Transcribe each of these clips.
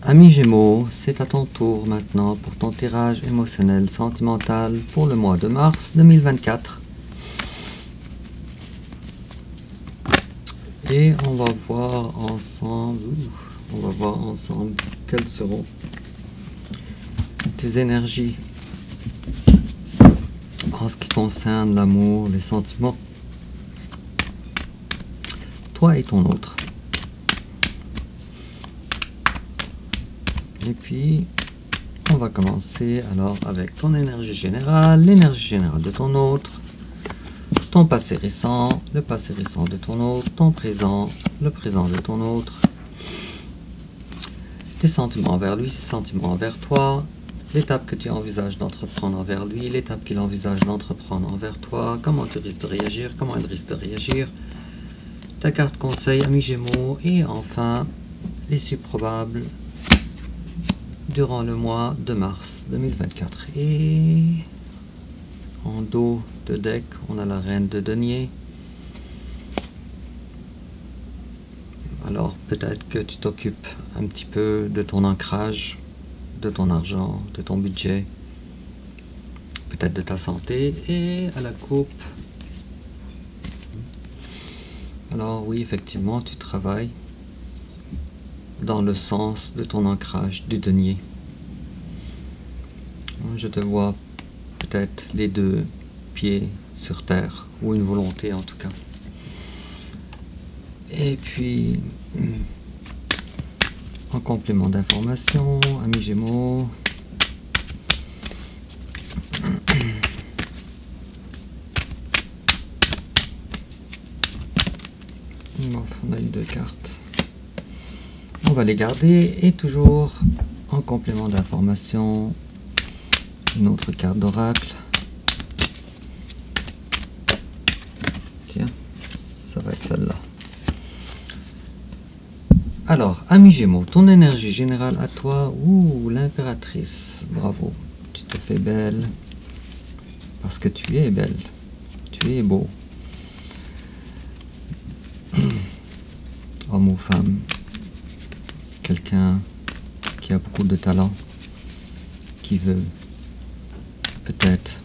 Ami Gémeaux, c'est à ton tour maintenant pour ton tirage émotionnel sentimental pour le mois de mars 2024. Et on va voir ensemble, quelles seront tes énergies en ce qui concerne l'amour, les sentiments, toi et ton autre. Et puis, on va commencer alors avec ton énergie générale, l'énergie générale de ton autre, ton passé récent, le passé récent de ton autre, ton présent, le présent de ton autre, tes sentiments envers lui, ses sentiments envers toi, l'étape que tu envisages d'entreprendre envers lui, l'étape qu'il envisage d'entreprendre envers toi, comment tu risques de réagir, comment il risque de réagir, ta carte conseil, ami Gémeaux, et enfin, l'issue probable durant le mois de mars 2024. Et en dos de deck, on a la reine de denier. Alors peut-être que tu t'occupes un petit peu de ton ancrage, de ton argent, de ton budget, peut-être de ta santé. Et à la coupe, alors oui, effectivement, tu travailles dans le sens de ton ancrage du denier. Je te vois peut-être les deux pieds sur terre, ou une volonté en tout cas. Et puis, en complément d'information, ami Gémeaux, on a eu deux cartes. On va les garder et toujours en complément d'information, une autre carte d'oracle. Tiens, ça va être celle-là. Alors, ami Gémeaux, ton énergie générale à toi, l'impératrice, bravo, tu te fais belle, parce que tu es belle, tu es beau, homme ou femme, quelqu'un qui a beaucoup de talent, qui veut peut-être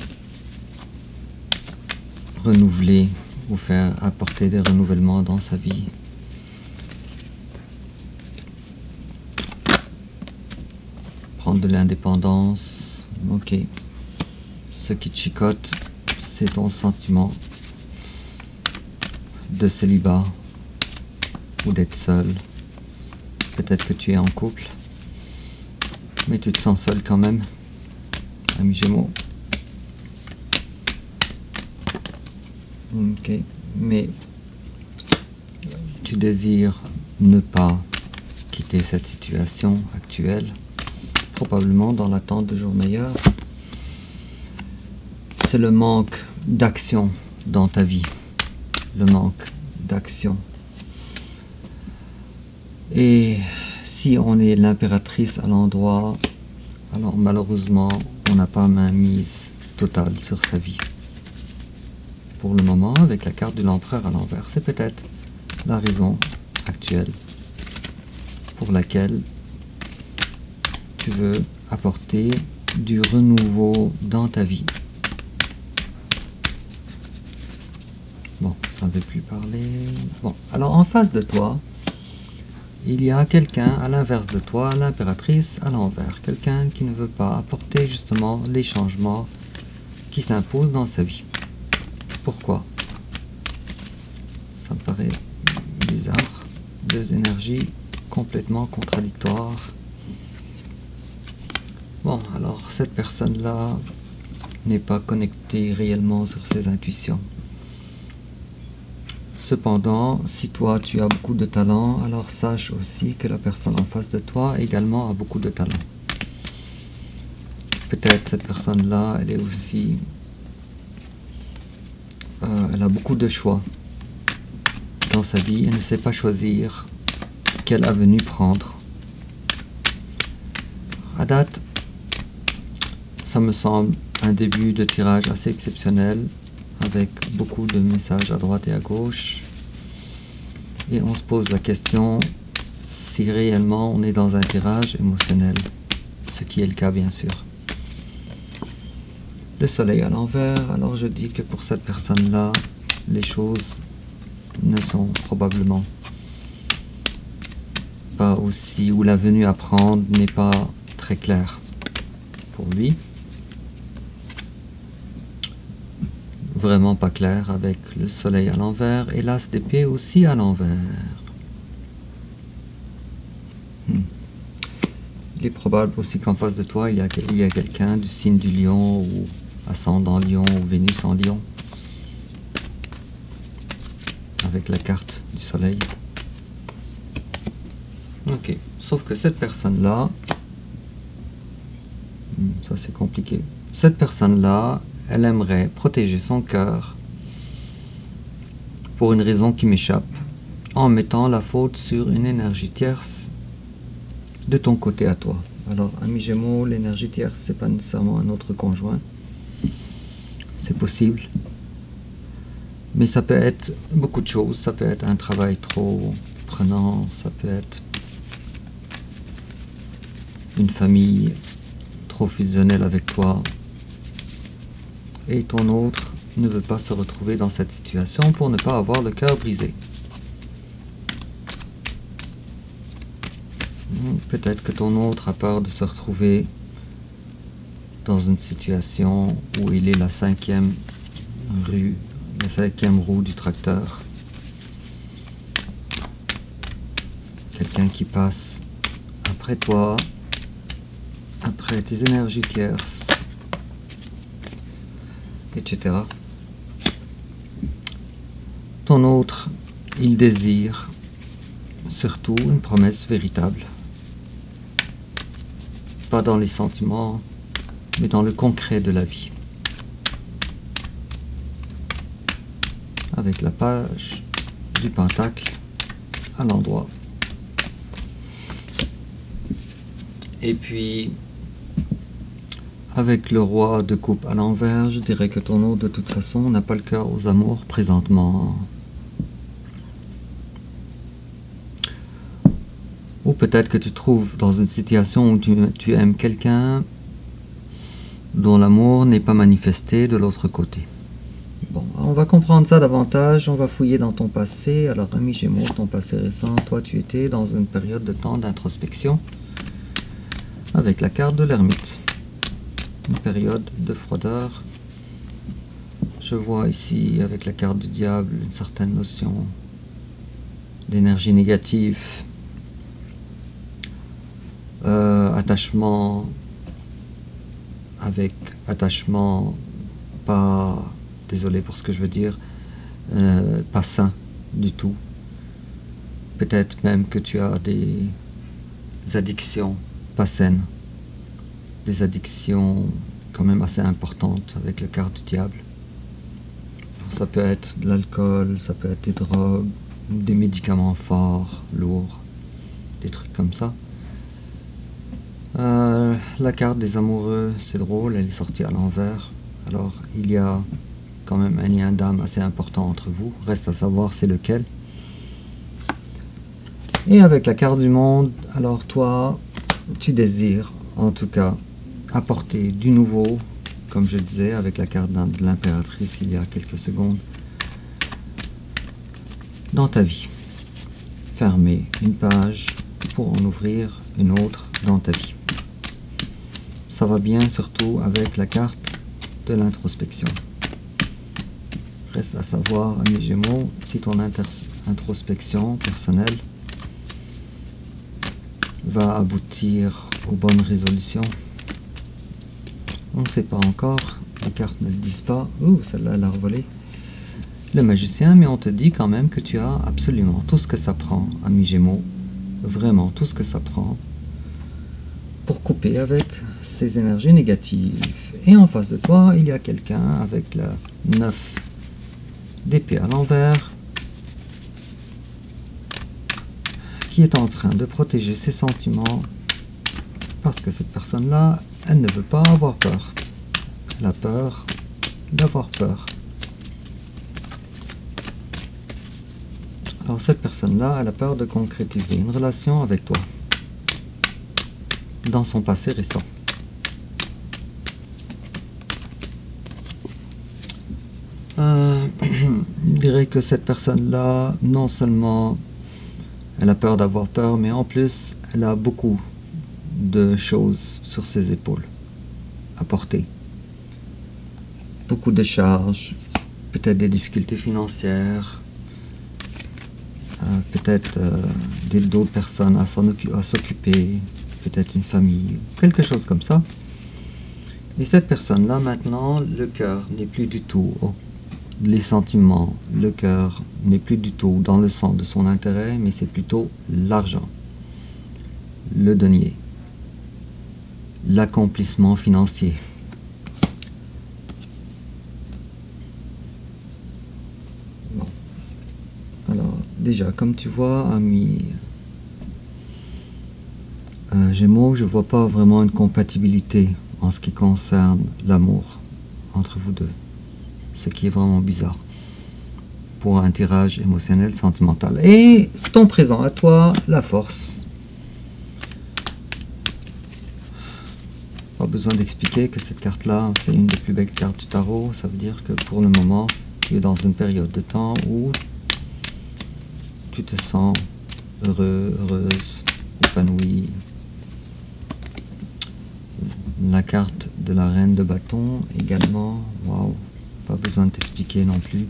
renouveler ou faire apporter des renouvellements dans sa vie. Prendre de l'indépendance, ok. Ce qui te chicote, c'est ton sentiment de célibat ou d'être seul. Peut-être que tu es en couple, mais tu te sens seul quand même, ami Gémeaux. Ok, mais tu désires ne pas quitter cette situation actuelle, probablement dans l'attente de jours meilleurs. C'est le manque d'action dans ta vie, le manque d'action. Et si on est l'impératrice à l'endroit, alors malheureusement, on n'a pas main mise totale sur sa vie. Pour le moment, avec la carte de l'empereur à l'envers, c'est peut-être la raison actuelle pour laquelle tu veux apporter du renouveau dans ta vie. Bon, ça ne veut plus parler. Bon, alors en face de toi, il y a quelqu'un à l'inverse de toi, l'impératrice à l'envers. Quelqu'un qui ne veut pas apporter justement les changements qui s'imposent dans sa vie. Pourquoi? Ça me paraît bizarre. Deux énergies complètement contradictoires. Bon, alors cette personne-là n'est pas connectée réellement sur ses intuitions. Cependant, si toi tu as beaucoup de talent, alors sache aussi que la personne en face de toi également a beaucoup de talent. Peut-être cette personne-là, elle est aussi... elle a beaucoup de choix dans sa vie. Elle ne sait pas choisir quelle avenue prendre. À date, ça me semble un début de tirage assez exceptionnel, avec beaucoup de messages à droite et à gauche. Et on se pose la question si réellement on est dans un tirage émotionnel, ce qui est le cas bien sûr. Le soleil à l'envers, alors je dis que pour cette personne-là, les choses ne sont probablement pas aussi, ou la venue à prendre n'est pas très claire pour lui. Vraiment pas clair avec le soleil à l'envers et l'as d'épée aussi à l'envers. Il est probable aussi qu'en face de toi, il y a quelqu'un du signe du lion ou ascendant lion ou Vénus en lion. Avec la carte du soleil. Ok, sauf que cette personne-là, ça c'est compliqué. Cette personne-là, elle aimerait protéger son cœur pour une raison qui m'échappe, en mettant la faute sur une énergie tierce de ton côté à toi. Alors, ami Gémeaux, l'énergie tierce, c'est pas nécessairement un autre conjoint. C'est possible. Mais ça peut être beaucoup de choses. Ça peut être un travail trop prenant, ça peut être une famille trop fusionnelle avec toi. Et ton autre ne veut pas se retrouver dans cette situation pour ne pas avoir le cœur brisé. Peut-être que ton autre a peur de se retrouver dans une situation où il est la cinquième roue du tracteur. Quelqu'un qui passe après toi, après tes énergies tierces, etc. Ton autre, il désire surtout une promesse véritable. Pas dans les sentiments, mais dans le concret de la vie. Avec la page du pentacle à l'endroit. Et puis, avec le roi de coupe à l'envers, je dirais que ton autre, de toute façon, n'a pas le cœur aux amours présentement. Ou peut-être que tu te trouves dans une situation où tu aimes quelqu'un dont l'amour n'est pas manifesté de l'autre côté. Bon, on va comprendre ça davantage, on va fouiller dans ton passé. Alors, ami Gémeaux, ton passé récent, toi tu étais dans une période de temps d'introspection avec la carte de l'ermite. Une période de froideur. Je vois ici, avec la carte du diable, une certaine notion d'énergie négative. Attachement avec attachement pas, désolé pour ce que je veux dire, pas sain du tout. Peut-être même que tu as des addictions pas saines, des addictions quand même assez importantes avec la carte du diable. Ça peut être de l'alcool, ça peut être des drogues, des médicaments forts, lourds, des trucs comme ça. La carte des amoureux, c'est drôle, elle est sortie à l'envers. Alors, il y a quand même un lien d'âme assez important entre vous. Reste à savoir c'est lequel. Et avec la carte du monde, alors toi, tu désires, en tout cas, apporter du nouveau, comme je disais, avec la carte de l'impératrice il y a quelques secondes, dans ta vie. Fermer une page pour en ouvrir une autre dans ta vie. Ça va bien surtout avec la carte de l'introspection. Reste à savoir, ami Gémeaux, si ton introspection personnelle va aboutir aux bonnes résolutions. On ne sait pas encore, les cartes ne le disent pas. Ouh, celle-là, elle a revolé. Le magicien, mais on te dit quand même que tu as absolument tout ce que ça prend, ami Gémeaux. Vraiment tout ce que ça prend pour couper avec ces énergies négatives. Et en face de toi, il y a quelqu'un avec la 9 d'épée à l'envers qui est en train de protéger ses sentiments parce que cette personne-là, elle ne veut pas avoir peur. Elle a peur d'avoir peur. Alors cette personne-là, elle a peur de concrétiser une relation avec toi dans son passé récent. Je dirais que cette personne-là, non seulement elle a peur d'avoir peur, mais en plus, elle a beaucoup de choses sur ses épaules à porter. Beaucoup de charges, peut-être des difficultés financières, peut-être d'autres personnes à s'occuper, peut-être une famille, quelque chose comme ça. Et cette personne-là, maintenant, le cœur n'est plus du tout, les sentiments, le cœur n'est plus du tout dans le centre de son intérêt, mais c'est plutôt l'argent, le denier, l'accomplissement financier. Bon. Alors, déjà, comme tu vois, ami Gémeaux, je vois pas vraiment une compatibilité en ce qui concerne l'amour entre vous deux. Ce qui est vraiment bizarre pour un tirage émotionnel sentimental. Et ton présent à toi, la force. Pas besoin d'expliquer que cette carte-là, c'est une des plus belles cartes du tarot. Ça veut dire que pour le moment, tu es dans une période de temps où tu te sens heureux, heureuse, épanoui. La carte de la reine de bâton également, waouh, pas besoin de t'expliquer non plus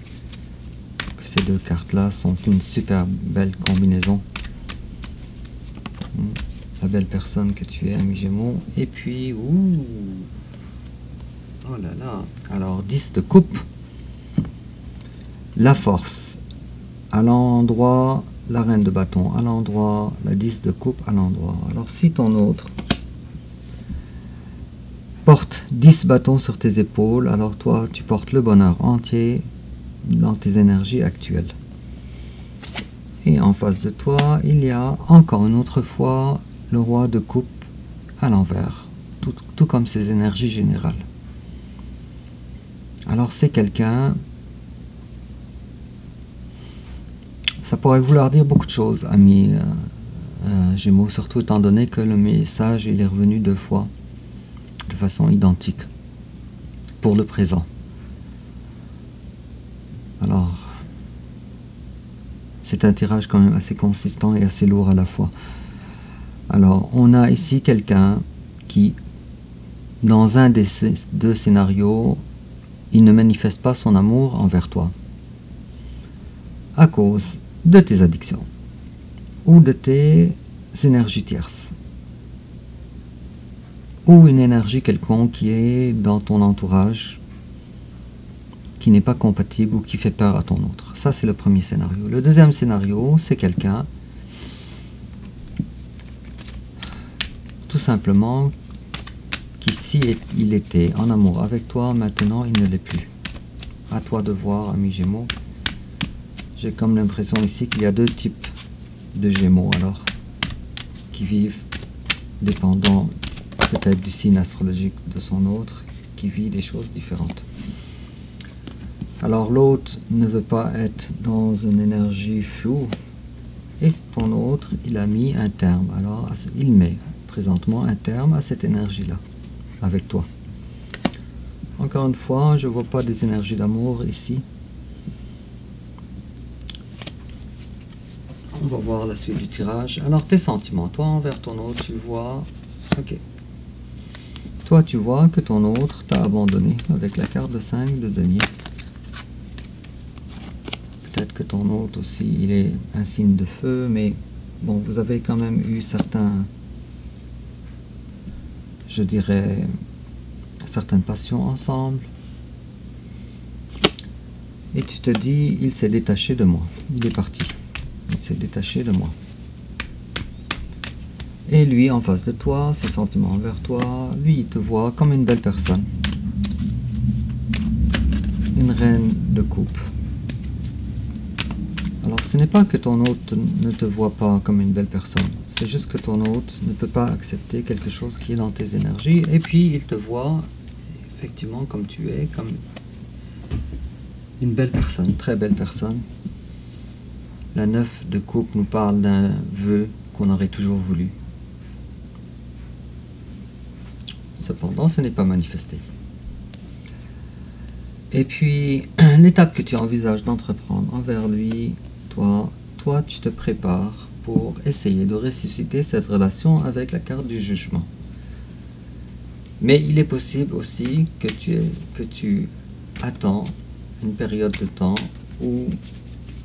que ces deux cartes là sont une super belle combinaison. La belle personne que tu es, ami Gémeaux. Et puis, ouh, oh là là, alors 10 de coupe, la force à l'endroit, la reine de bâton à l'endroit, la 10 de coupe à l'endroit. Alors si ton autre porte 10 bâtons sur tes épaules, alors toi tu portes le bonheur entier dans tes énergies actuelles. Et en face de toi, il y a encore une autre fois le roi de coupe à l'envers, tout comme ses énergies générales. Alors c'est quelqu'un, ça pourrait vouloir dire beaucoup de choses, ami Gémeaux, surtout étant donné que le message il est revenu 2 fois. De façon identique pour le présent. Alors, c'est un tirage quand même assez consistant et assez lourd à la fois. Alors, on a ici quelqu'un qui, dans un des deux scénarios, il ne manifeste pas son amour envers toi à cause de tes addictions ou de tes énergies tierces, ou une énergie quelconque qui est dans ton entourage, qui n'est pas compatible ou qui fait peur à ton autre. Ça, c'est le premier scénario. Le deuxième scénario, c'est quelqu'un, tout simplement, qui, si il était en amour avec toi, maintenant, il ne l'est plus. À toi de voir, ami Gémeaux. J'ai comme l'impression ici qu'il y a 2 types de Gémeaux, alors, qui vivent dépendant peut-être du signe astrologique de son autre, qui vit des choses différentes. Alors l'autre ne veut pas être dans une énergie floue, et ton autre, il a mis un terme. Alors il met présentement un terme à cette énergie-là, avec toi. Encore une fois, je ne vois pas des énergies d'amour ici. On va voir la suite du tirage. Alors tes sentiments, toi envers ton autre, tu vois, ok. Toi, tu vois que ton autre t'a abandonné avec la carte de 5 de denier. Peut-être que ton autre aussi, il est un signe de feu, mais bon, vous avez quand même eu certains, je dirais, certaines passions ensemble. Et tu te dis, il s'est détaché de moi. Il est parti. Il s'est détaché de moi. Et lui, en face de toi, ses sentiments envers toi, lui, il te voit comme une belle personne. Une reine de coupe. Alors, ce n'est pas que ton hôte ne te voit pas comme une belle personne. C'est juste que ton hôte ne peut pas accepter quelque chose qui est dans tes énergies. Et puis, il te voit, effectivement, comme tu es, comme une belle personne, très belle personne. La 9 de coupe nous parle d'un vœu qu'on aurait toujours voulu. Cependant, ce n'est pas manifesté. Et puis, l'étape que tu envisages d'entreprendre envers lui, toi, tu te prépares pour essayer de ressusciter cette relation avec la carte du jugement. Mais il est possible aussi que tu attends une période de temps où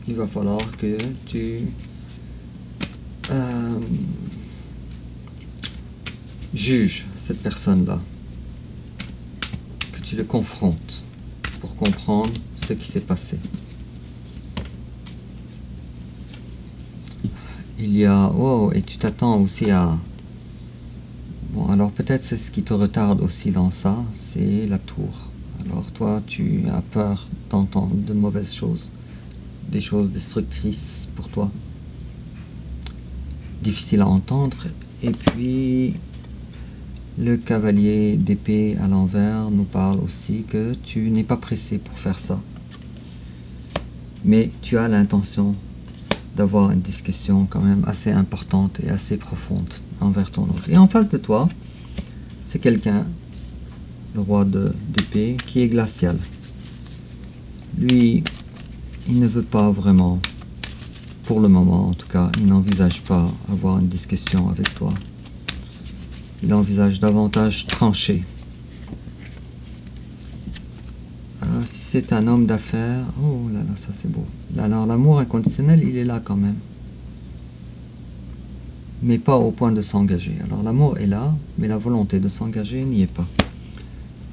il va falloir que tu juges cette personne-là, que tu le confrontes pour comprendre ce qui s'est passé. Il y a... Oh, et tu t'attends aussi à... Bon, alors peut-être c'est ce qui te retarde aussi dans ça, c'est la tour. Alors toi, tu as peur d'entendre de mauvaises choses, des choses destructrices pour toi, difficiles à entendre. Et puis, le cavalier d'épée à l'envers nous parle aussi que tu n'es pas pressé pour faire ça, mais tu as l'intention d'avoir une discussion quand même assez importante et assez profonde envers ton autre. Et en face de toi, c'est quelqu'un, le roi d'épée, qui est glacial. Lui, il ne veut pas vraiment, pour le moment en tout cas, il n'envisage pas avoir une discussion avec toi. Il envisage davantage trancher. Si c'est un homme d'affaires, oh là là, ça c'est beau. Alors l'amour inconditionnel, il est là quand même. Mais pas au point de s'engager. Alors l'amour est là, mais la volonté de s'engager n'y est pas.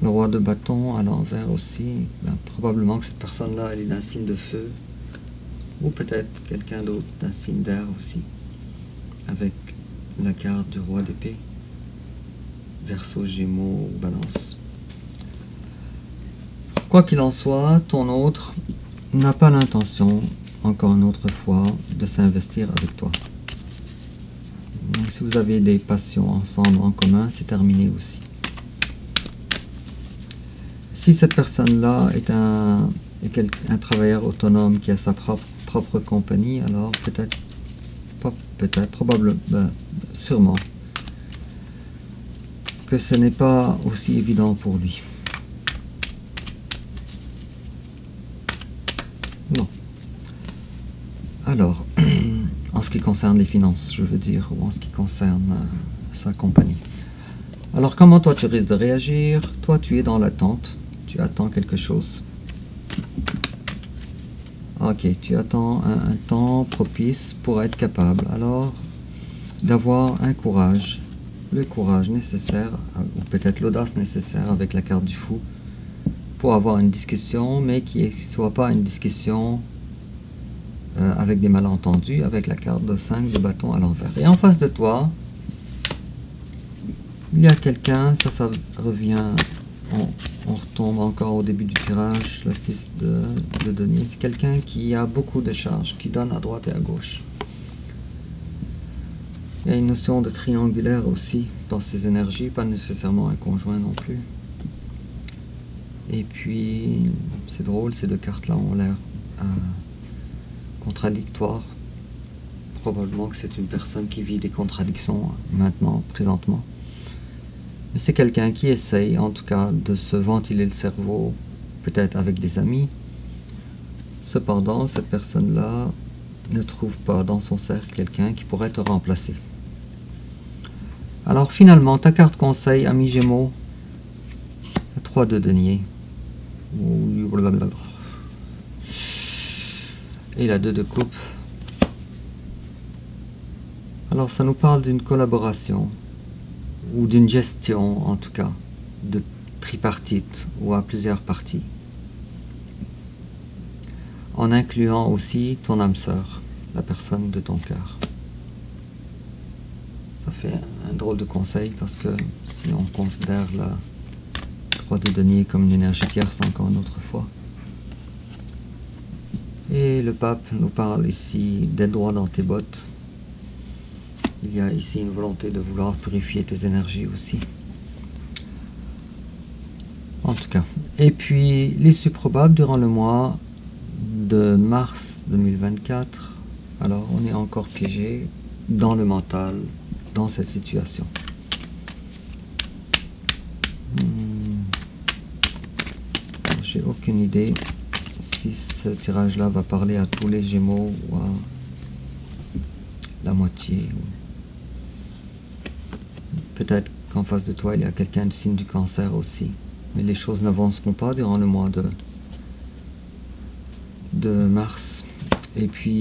Le roi de bâton à l'envers aussi, ben, probablement que cette personne-là, elle est d'un signe de feu. Ou peut-être quelqu'un d'autre d'un signe d'air aussi. Avec la carte du roi d'épée. Verseau, Gémeaux ou Balance. Quoi qu'il en soit, ton autre n'a pas l'intention, encore une autre fois, de s'investir avec toi. Donc, si vous avez des passions ensemble en commun, c'est terminé aussi. Si cette personne-là est un travailleur autonome qui a sa propre compagnie, alors probablement, sûrement, que ce n'est pas aussi évident pour lui. Non. Alors, en ce qui concerne les finances, je veux dire, ou en ce qui concerne sa compagnie. Alors, comment toi tu risques de réagir? Toi, tu es dans l'attente. Tu attends quelque chose. Ok, tu attends un temps propice pour être capable, alors, d'avoir un courage, le courage nécessaire, ou peut-être l'audace nécessaire avec la carte du fou, pour avoir une discussion, mais qui ne soit pas une discussion avec des malentendus, avec la carte de 5 de bâton à l'envers. Et en face de toi, il y a quelqu'un, ça revient, on retombe encore au début du tirage, la 6 de denier, c'est quelqu'un qui a beaucoup de charges, qui donne à droite et à gauche. Il y a une notion de triangulaire aussi dans ces énergies, pas nécessairement un conjoint non plus. Et puis, c'est drôle, ces deux cartes-là ont l'air contradictoires. Probablement que c'est une personne qui vit des contradictions maintenant, présentement. Mais c'est quelqu'un qui essaye, en tout cas, de se ventiler le cerveau, peut-être avec des amis. Cependant, cette personne-là ne trouve pas dans son cercle quelqu'un qui pourrait te remplacer. Alors finalement, ta carte conseil, ami Gémeaux, 3 de denier. Et la 2 de coupe. Alors ça nous parle d'une collaboration, ou d'une gestion en tout cas, de tripartite, ou à plusieurs parties. En incluant aussi ton âme sœur, la personne de ton cœur. Ça fait un drôle de conseil parce que si on considère la 3 de denier comme une énergie tierce encore une autre fois. Et le pape nous parle ici d'être droit dans tes bottes. Il y a ici une volonté de vouloir purifier tes énergies aussi. En tout cas. Et puis l'issue probable durant le mois de mars 2024, Alors, on est encore piégé dans le mental, dans cette situation. J'ai aucune idée si ce tirage-là va parler à tous les Gémeaux ou à la moitié. Peut-être qu'en face de toi, il y a quelqu'un du signe du Cancer aussi. Mais les choses n'avanceront pas durant le mois de mars. Et puis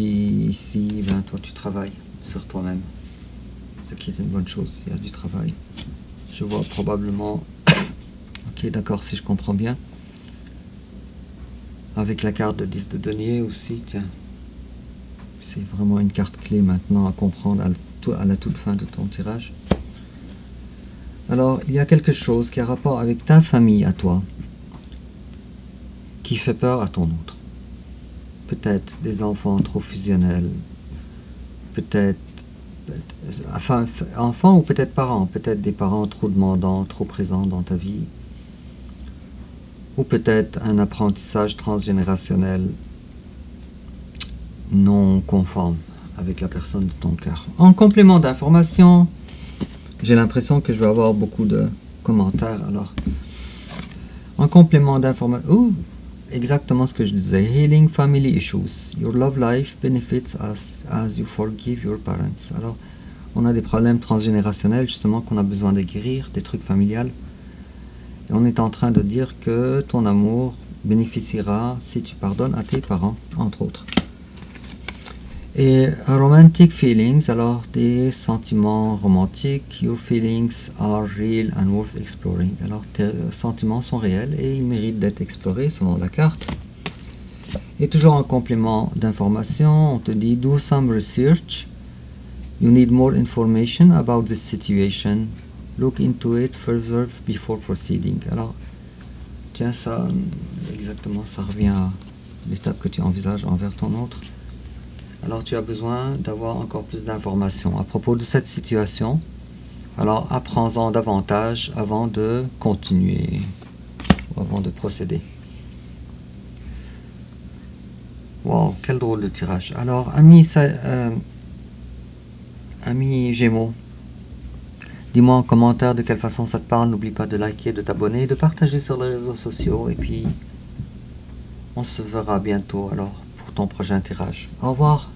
ici, ben, toi, tu travailles sur toi-même. Ce qui est une bonne chose, il y a du travail. Je vois probablement... Ok, d'accord, si je comprends bien. Avec la carte de 10 de denier aussi, tiens. C'est vraiment une carte clé maintenant à comprendre à la toute fin de ton tirage. Alors, il y a quelque chose qui a rapport avec ta famille à toi, qui fait peur à ton autre. Peut-être des enfants trop fusionnels, peut-être enfin, enfants ou peut-être parents, peut-être des parents trop demandants, trop présents dans ta vie, ou peut-être un apprentissage transgénérationnel non conforme avec la personne de ton cœur. En complément d'information, j'ai l'impression que je vais avoir beaucoup de commentaires. Alors, en complément d'information, exactement ce que je disais. Healing family issues. Your love life benefits as you forgive your parents. Alors, on a des problèmes transgénérationnels justement qu'on a besoin de guérir, des trucs familiales. Et on est en train de dire que ton amour bénéficiera si tu pardonnes à tes parents, entre autres. Et romantic feelings, alors des sentiments romantiques. Your feelings are real and worth exploring. Alors tes sentiments sont réels et ils méritent d'être explorés selon la carte. Et toujours en complément d'information, on te dit do some research. You need more information about this situation. Look into it further before proceeding. Alors, tiens, ça, exactement, ça revient à l'étape que tu envisages envers ton autre. Alors, tu as besoin d'avoir encore plus d'informations à propos de cette situation. Alors, apprends-en davantage avant de continuer, ou avant de procéder. Wow, quel drôle de tirage. Alors, amis Gémeaux, dis-moi en commentaire de quelle façon ça te parle. N'oublie pas de liker, de t'abonner, de partager sur les réseaux sociaux. Et puis, on se verra bientôt alors pour ton prochain tirage. Au revoir.